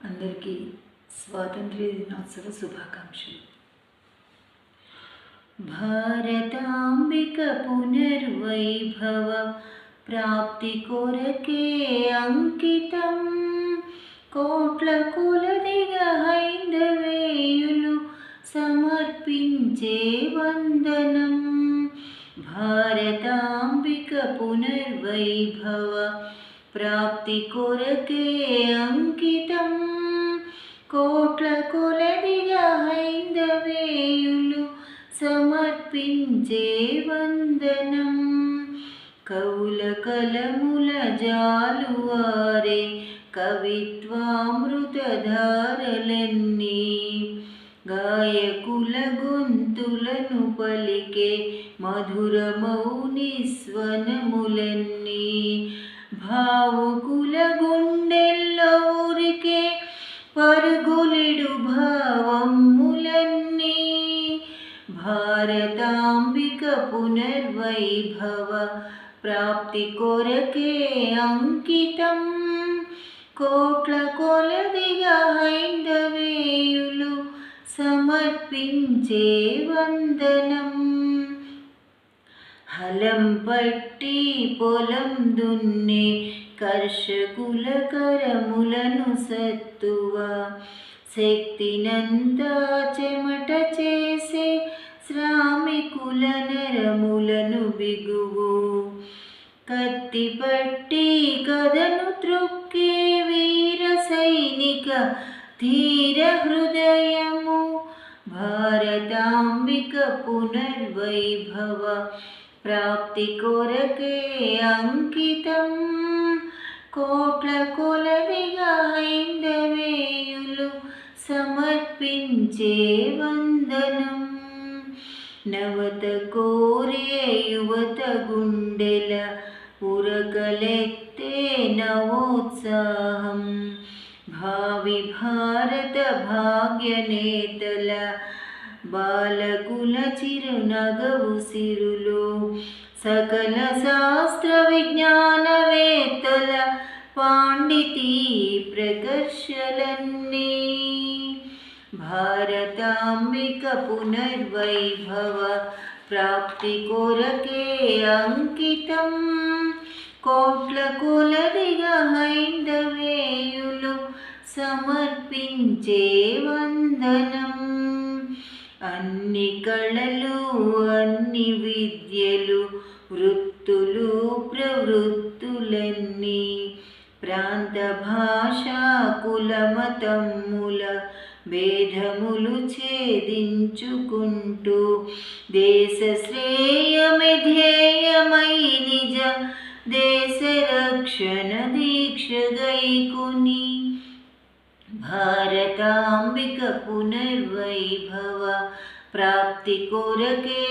అందరికీ స్వాతంత్ర్య దినోత్సవ శుభాకాంక్షలు. భారతాంబిక పునర్వైభవ ప్రాప్తి కొరకే అంకితం, కోట్ల కొలదిగా హైందవేయులు సమర్పించే వందనం. భారతాంబిక పునర్వైభవ ప్రాప్తి కొరకే అంకితం, కోట్ల కొలదిగా హైందవేయులు సమర్పించే వందనం. కవుల కలముల జాలువారే కవిత్వామృతధారలన్నీ, గాయకుల గొంతులను పలికే మధుర మౌని స్వనములన్నీ, భావుకుల గుండెల్లో ఊరికే పరుగులిడు భావములన్నీ. భారతాంబిక పునర్వైభవ ప్రాప్తి కొరకే అంకితం, కోట్ల కొలదిగా హైందవేయులు సమర్పించే వందనం. హలం పట్టి పొలం దున్నే కర్షకుల కరములను సత్తువ, శక్తినంతా చెమట చేసే శ్రామికుల నరములను బిగువు, కత్తి పట్టి కథను త్రొక్కే వీర సైనిక ధీర హృదయము. భారతాంబిక పునర్వైభవ ప్రాప్తి కొరకే అంకితం, కోట్ల కొలదిగా హైందవేయులు సమర్పించే వందనం. నవత కోరే యువత గుండెల ఉరకలెత్తే నవోత్సాహం, భావి భారత భాగ్యనేతల బాలకుల చిరునగవు సిరులు, సకల శాస్త్ర విజ్ఞానవేత్తల పాండితీ ప్రకర్షలన్నీ. భారతాంబిక పునర్వైభవ ప్రాప్తి కొరకే అంకితం, కోట్ల కొలదిగా హైందవేయులు సమర్పించే వందనం. అన్ని కళలు అన్ని విద్యలు వృత్తులు ప్రవృత్తులన్నీ, ప్రాంత భాషా కుల మతముల భేదములు ఛేదించుకుంటూ దేశ శ్రేయమే ధ్యేయమై నిజ దేశ రక్షణ దీక్ష గైకొని. భారతాంబిక పునర్వైభవ ప్రాప్తి కొరకే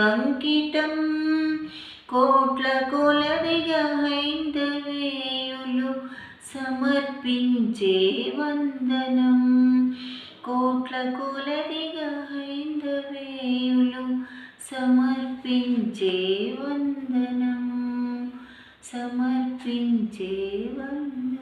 అంకితం, కోట్ల కొలదిగా హైందవేయులు సమర్పించే వందనం. కోట్ల కొలదిగా హైందవేయులు సమర్పించే వందనం, సమర్పించే వందనం.